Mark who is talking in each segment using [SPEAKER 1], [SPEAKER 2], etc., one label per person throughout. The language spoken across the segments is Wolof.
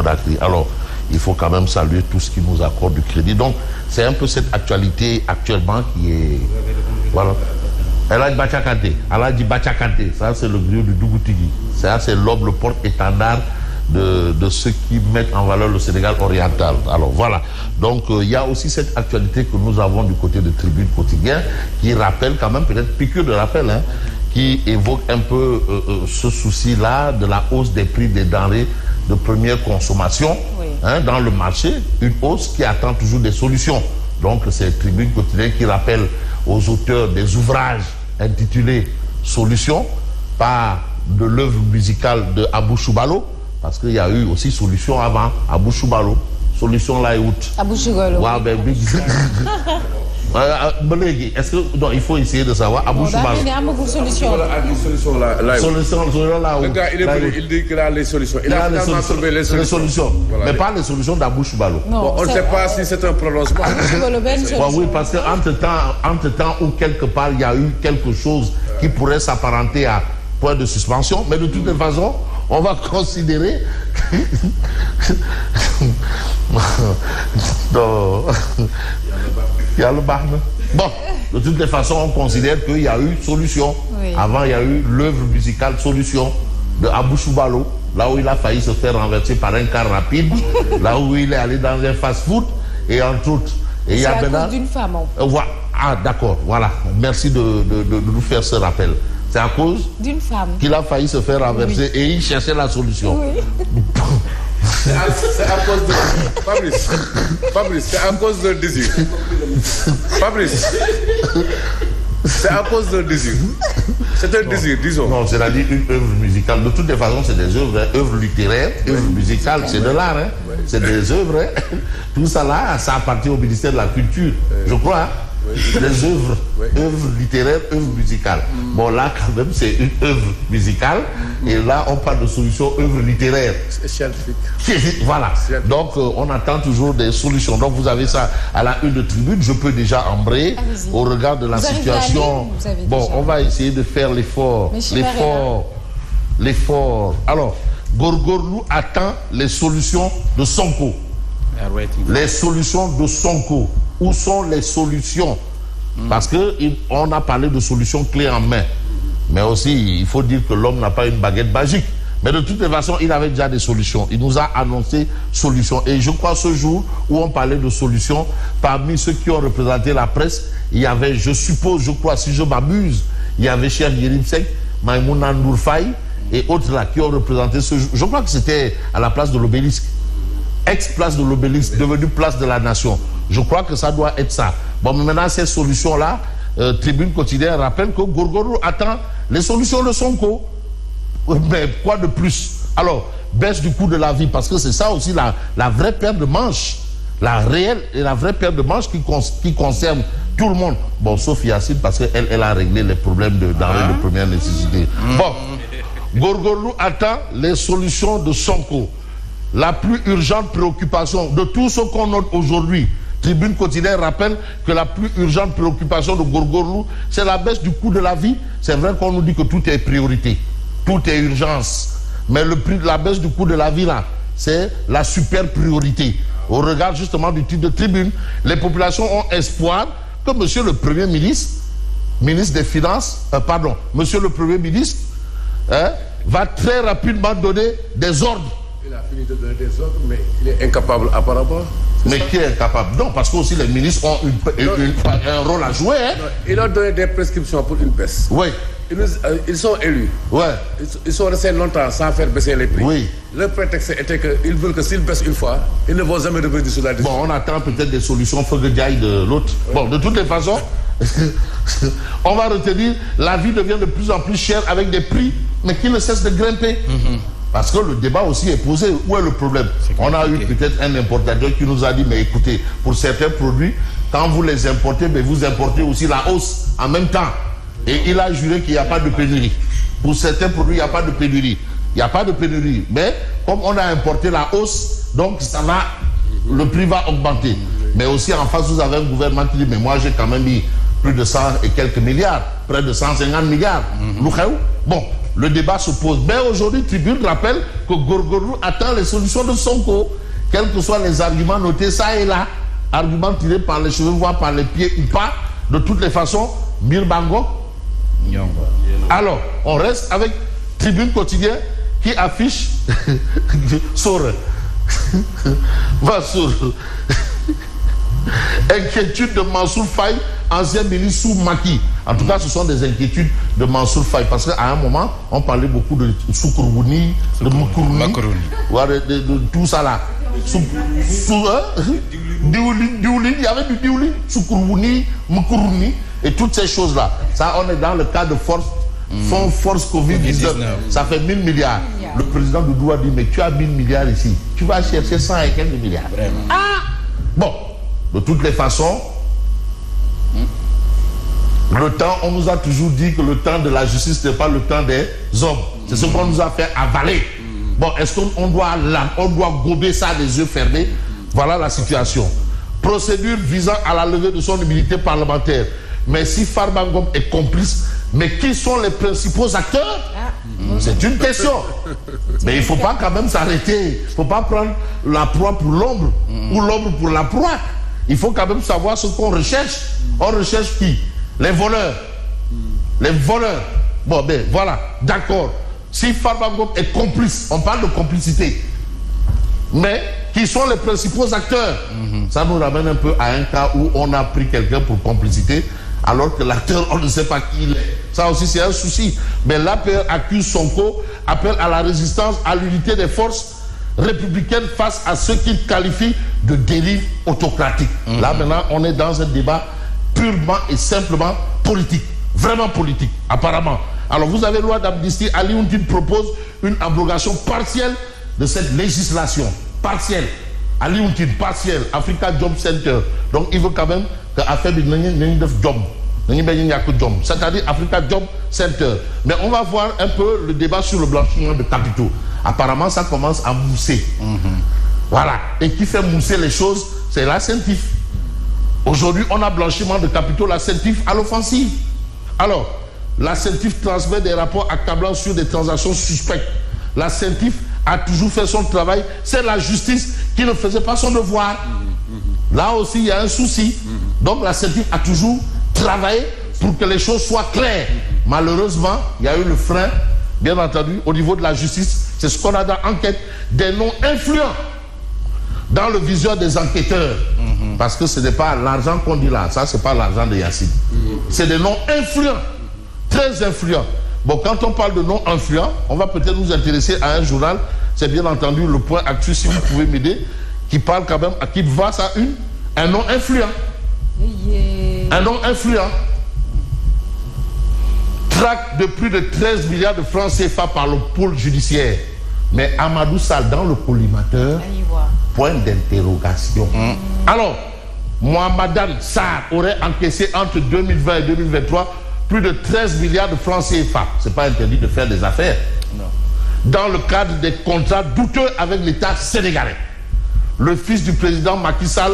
[SPEAKER 1] Conakry. Alors, il faut quand même saluer tout ce qui nous accorde du crédit. Donc, c'est un peu cette actualité actuellement qui est... Voilà. Aladji Bachakante, ça c'est le griot du Dougoutigi. Ça c'est l'homme, le porte-étendard de ceux qui mettent en valeur le Sénégal oriental. Alors voilà. Donc il y a aussi cette actualité que nous avons du côté de Tribune Quotidien qui rappelle quand même, peut-être piqûre de rappel, hein, qui évoque un peu ce souci-là de la hausse des prix des denrées de première consommation, oui, hein, dans le marché, une hausse qui attend toujours des solutions. Donc c'est Tribune Quotidien qui rappelle aux auteurs des ouvrages intitulés Solutions, par de l'œuvre musicale de Abou Choubalo, parce qu'il y a eu aussi Solution avant, Abou Choubalo, Solution là et août. Abou Choubalo. Ouais, ben, est-ce que donc, il faut essayer de savoir Abou Choubalo.
[SPEAKER 2] Solution là. Le gars, il dit qu'il a les solutions. Il a finalement trouvé les solutions.
[SPEAKER 1] Voilà, mais pas les solutions d'Abou Choubalo.
[SPEAKER 2] Bon, on ne sait pas si c'est un prononcement.
[SPEAKER 1] Oui, parce qu'entre-temps ou quelque part, il y a eu quelque chose qui pourrait s'apparenter à point de suspension. Mais de toute façon, on va considérer il y a le barne. Bon, de toutes les façons, on considère qu'il y a eu solution. Oui. Avant, il y a eu l'œuvre musicale Solution de Abou Choubalo, là où il a failli se faire renverser par un car rapide, là où il est allé dans un fast-food, et entre autres. Et
[SPEAKER 3] c'est à cause d'une femme.
[SPEAKER 1] Ah, d'accord, voilà. Merci de nous faire ce rappel. C'est à cause
[SPEAKER 3] d'une femme
[SPEAKER 1] qu'il a failli se faire renverser, oui, et il cherchait la solution. Oui.
[SPEAKER 2] C'est à cause de... Fabrice, c'est à cause de désir. Fabrice, c'est à cause de désir. C'est un désir, disons.
[SPEAKER 1] Non, c'est-à-dire une œuvre musicale. De toutes les façons, c'est des œuvres, hein, œuvres littéraires, œuvres musicales, c'est de l'art. Hein. Oui. C'est des œuvres. Hein. Tout ça là, ça appartient au ministère de la Culture, je crois. Hein. Oui. Des œuvres, oui, œuvres littéraires, œuvres musicales. Bon, là, quand même, c'est une œuvre musicale. Et là, on parle de solutions œuvres littéraires.
[SPEAKER 2] C'est scientifique.
[SPEAKER 1] Voilà. Donc, on attend toujours des solutions. Donc, vous avez ça à la une de Tribune. Je peux déjà embrayer au regard de la situation. Bon, on va essayer de faire l'effort. L'effort. Alors, Gorgorlou attend les solutions de Sonko. Les solutions de Sonko. Où sont les solutions? Parce qu'on a parlé de solutions clés en main. Mais aussi, il faut dire que l'homme n'a pas une baguette magique. Mais de toutes les façons, il avait déjà des solutions. Il nous a annoncé solutions. Et je crois ce jour où on parlait de solutions, parmi ceux qui ont représenté la presse, il y avait, je suppose, je crois, si je m'abuse, il y avait Cheikh Yérim Seck, Maïmouna Ndour Faye et autres là qui ont représenté ce jour. Je crois que c'était à la place de l'Obélisque. Ex-place de l'Obélisque, devenue place de la Nation. Je crois que ça doit être ça. Bon, mais maintenant, ces solutions-là, Tribune Quotidien rappelle que Gorgorlou attend les solutions de Sonko. Mais quoi de plus? Alors, baisse du coût de la vie, parce que c'est ça aussi la vraie paire de manches. La réelle et la vraie paire de manches qui concerne tout le monde. Bon, sauf Yacine, parce qu'elle a réglé les problèmes de denrées de première nécessité. Bon, Gorgorlou attend les solutions de Sonko. La plus urgente préoccupation de tout ce qu'on note aujourd'hui, Tribune Quotidien rappelle que la plus urgente préoccupation de Gorgorlou, c'est la baisse du coût de la vie. C'est vrai qu'on nous dit que tout est priorité, tout est urgence. Mais la baisse du coût de la vie, là, c'est la super priorité. Au regard justement du titre de Tribune, les populations ont espoir que monsieur le Premier ministre, ministre des Finances, monsieur le Premier ministre, va très rapidement donner des ordres.
[SPEAKER 2] Il a fini de donner des ordres, mais il est incapable apparemment.
[SPEAKER 1] Mais qui est incapable? Non, parce que aussi les ministres ont un rôle à jouer. Hein?
[SPEAKER 2] Non, il a donné des prescriptions pour une baisse.
[SPEAKER 1] Oui.
[SPEAKER 2] Ils sont élus.
[SPEAKER 1] Ouais.
[SPEAKER 2] Ils sont restés longtemps sans faire baisser les prix.
[SPEAKER 1] Oui.
[SPEAKER 2] Le prétexte était qu'ils veulent que s'ils baissent une fois, ils ne vont jamais revenir sur la décision.
[SPEAKER 1] Bon, on attend peut-être des solutions Feuguediaï de l'autre. Oui. Bon, de toutes les façons, on va retenir, la vie devient de plus en plus chère avec des prix, mais qui ne cessent de grimper. Parce que le débat aussi est posé. Où est le problème? On a eu peut-être un importateur qui nous a dit, mais écoutez, pour certains produits, quand vous les importez, mais vous importez aussi la hausse en même temps. Et il a juré qu'il n'y a pas de pénurie. Pour certains produits, il n'y a pas de pénurie. Il n'y a pas de pénurie. Mais comme on a importé la hausse, donc le prix va augmenter. Mais aussi en face, vous avez un gouvernement qui dit, mais moi j'ai quand même mis plus de 100 et quelques milliards, près de 150 milliards. Bon, le débat se pose. Mais aujourd'hui, Tribune rappelle que Gorgorou attend les solutions de Sonko, quels que soient les arguments notés ça et là, arguments tirés par les cheveux, voire par les pieds ou pas, de toutes les façons, Mirbango. Alors, on reste avec Tribune Quotidien qui affiche Sore. Va Sore. Inquiétude de Mansour Faye, ancien ministre sous Macky. En tout cas, ce sont des inquiétudes de Mansour Faye. Parce qu'à un moment, on parlait beaucoup de Soukourouni, de Moukourni, de tout ça là. Diouli, il y avait du Diouli, Soukourouni, Moukourni, et toutes ces choses-là. Ça, on est dans le cas de fonds force Covid-19. Ça fait 1000 milliards. Le président Doudou a dit, mais tu as 1000 milliards ici. Tu vas chercher 100 et quelques milliards. Ah! Bon. De toutes les façons, le temps, on nous a toujours dit que le temps de la justice n'est pas le temps des hommes. C'est ce qu'on nous a fait avaler. Bon, est-ce qu'on doit gober ça les yeux fermés? Voilà la situation. Procédure visant à la levée de son immunité parlementaire. Mais si Farba Ngom est complice, mais qui sont les principaux acteurs? C'est une question. Mais il ne faut pas quand même s'arrêter. Il ne faut pas prendre la proie pour l'ombre ou l'ombre pour la proie. Il faut quand même savoir ce qu'on recherche. On recherche qui? Les voleurs. Les voleurs. Bon, ben voilà, d'accord. Si Farba Ngom est complice, on parle de complicité. Mais qui sont les principaux acteurs? Ça nous ramène un peu à un cas où on a pris quelqu'un pour complicité, alors que l'acteur, on ne sait pas qui il est. Ça aussi, c'est un souci. Mais l'APR accuse Sonko, appelle à la résistance, à l'unité des forces républicaine face à ce qu'il qualifie de dérive autocratique. Là maintenant, on est dans un débat purement et simplement politique. Vraiment politique, apparemment. Alors vous avez loi d'amnistie, Ali Oundine propose une abrogation partielle de cette législation. Partielle. Ali Oundine, partielle. Africa Job Center. Donc il veut quand même que affaire de job. C'est-à-dire Africa Job Center. Mais on va voir un peu le débat sur le blanchiment de capitaux. Apparemment, ça commence à mousser. Voilà. Et qui fait mousser les choses, c'est la CENTIF. Aujourd'hui, on a blanchiment de capitaux, la CENTIF à l'offensive. Alors, la CENTIF transmet des rapports accablants sur des transactions suspectes. La CENTIF a toujours fait son travail. C'est la justice qui ne faisait pas son devoir. Là aussi, il y a un souci. Donc, la CENTIF a toujours travaillé pour que les choses soient claires. Malheureusement, il y a eu le frein, bien entendu, au niveau de la justice. C'est ce qu'on a dans l'enquête, des noms influents dans le viseur des enquêteurs. Parce que ce n'est pas l'argent qu'on dit là, ça c'est pas l'argent de Yassine. C'est des noms influents, très influents. Bon, quand on parle de noms influents, on va peut-être nous intéresser à un journal, c'est bien entendu le Point Actu, si vous pouvez m'aider, qui parle quand même, qui voit ça un nom influent. Un nom influent. Traque de plus de 13 milliards de francs CFA par le pôle judiciaire. Mais Amadou Sall dans le collimateur, point d'interrogation. Alors, Mohamadane Sarr aurait encaissé entre 2020 et 2023 plus de 13 milliards de francs CFA. Ce n'est pas interdit de faire des affaires. Non. Dans le cadre des contrats douteux avec l'État sénégalais. Le fils du président Macky Sall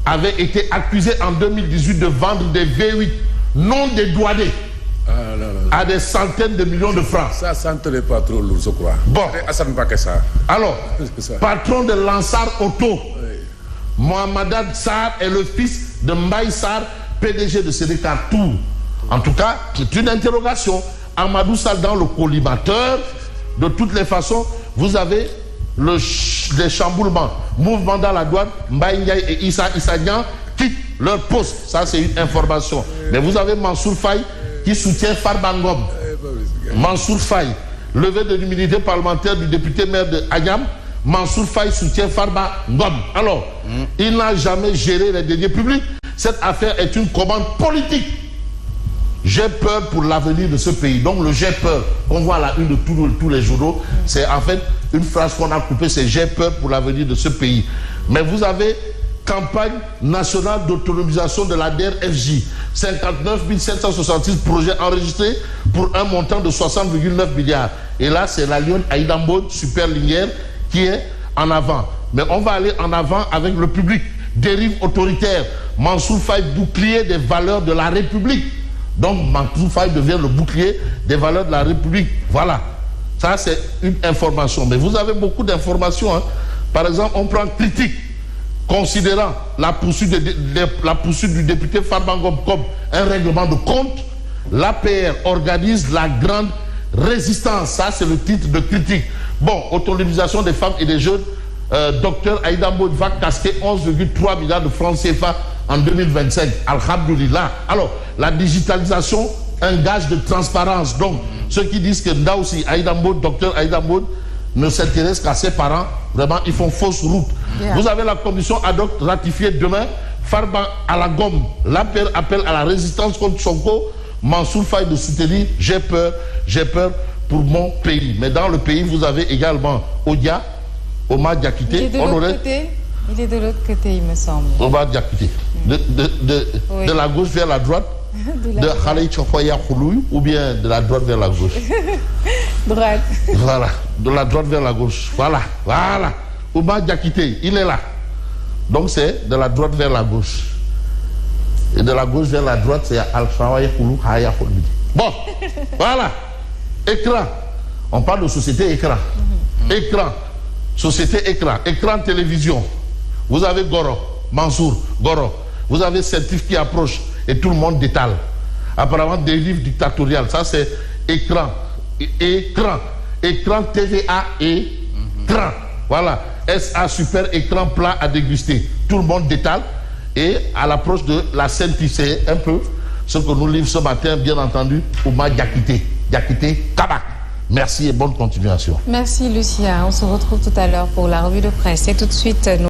[SPEAKER 1] avait été accusé en 2018 de vendre des V8 non dédouanés à des centaines de millions de francs.
[SPEAKER 2] Ça sentait pas trop lourd, je crois.
[SPEAKER 1] Bon.
[SPEAKER 2] Ça.
[SPEAKER 1] Alors, patron de Lansar Auto, Mohamadane Sarr est le fils de Mbaye Sarr, PDG de Sénégal Tour. En tout cas, c'est une interrogation. Amadou Sall dans le collimateur. De toutes les façons, vous avez des chamboulements. Mouvement dans la douane, Mbaye Ndiaye et Issa Niang quittent leur poste. Ça, c'est une information. Mais vous avez Mansour Faye qui soutient Farba Ngom. Mansour Faye, levée de l'immunité parlementaire du député maire de Agnam. Mansour Faye soutient Farba Ngom. Alors, il n'a jamais géré les deniers publics. Cette affaire est une commande politique. J'ai peur pour l'avenir de ce pays. Donc le j'ai peur, qu'on voit à la une de tous les journaux, c'est en fait une phrase qu'on a coupée, c'est j'ai peur pour l'avenir de ce pays. Mais vous avez campagne nationale d'autonomisation de la DRFJ. 59 766 projets enregistrés pour un montant de 60,9 milliards. Et là, c'est la Lyon Aïda Mbodj, super lignère, qui est en avant. Mais on va aller en avant avec le public. Dérive autoritaire. Mansour Faye, bouclier des valeurs de la République. Donc Mansour Faye devient le bouclier des valeurs de la République. Voilà. Ça, c'est une information. Mais vous avez beaucoup d'informations. Hein. Par exemple, on prend critique, considérant la poursuite du député Farba Ngom comme un règlement de compte. L'APR organise la grande résistance. Ça, c'est le titre de critique. Bon, autonomisation des femmes et des jeunes. Docteur Aïda Mbodj va casquer 11,3 milliards de francs CFA en 2025. Alhamdoulilah. Alors, la digitalisation, un gage de transparence. Donc, ceux qui disent que là aussi, Aïda Mbodj, docteur Aïda Mbodj, ne s'intéresse qu'à ses parents, vraiment, ils font fausse route. Yeah. Vous avez la commission ad hoc ratifiée demain. Farba à la gomme. L'APR appelle à la résistance contre Sonko. Mansour Faye de soutenir. J'ai peur pour mon pays. Mais dans le pays, vous avez également Odia, Omar Diakité.
[SPEAKER 3] Il est de l'autre côté, il me semble.
[SPEAKER 1] Omar Diakité. De la gauche vers la droite. De Khalid Chofoya Khoulouy ou bien de la droite vers la gauche.
[SPEAKER 3] Droite.
[SPEAKER 1] Voilà, de la droite vers la gauche. Voilà. Omar Diakité, il est là. Donc c'est de la droite vers la gauche. Et de la gauche vers la droite, c'est Al-Shawaya Khoulouy, Haya Khoulouy. Bon, voilà. Écran. On parle de société écran. Écran. Société écran. Écran télévision. Vous avez Goro, Mansour, Goro. Vous avez Certif qui approche. Et tout le monde détale. Apparemment, dérive dictatoriale. Ça, c'est écran. Écran TVA écran. Voilà. SA super écran plat à déguster. Tout le monde détale. Et à l'approche de la Sainte, c'est un peu ce que nous livre ce matin, bien entendu, Oumar Diakité. Diakité, Kabak. Merci et bonne continuation.
[SPEAKER 3] Merci, Lucia. On se retrouve tout à l'heure pour la revue de presse. Et tout de suite, nous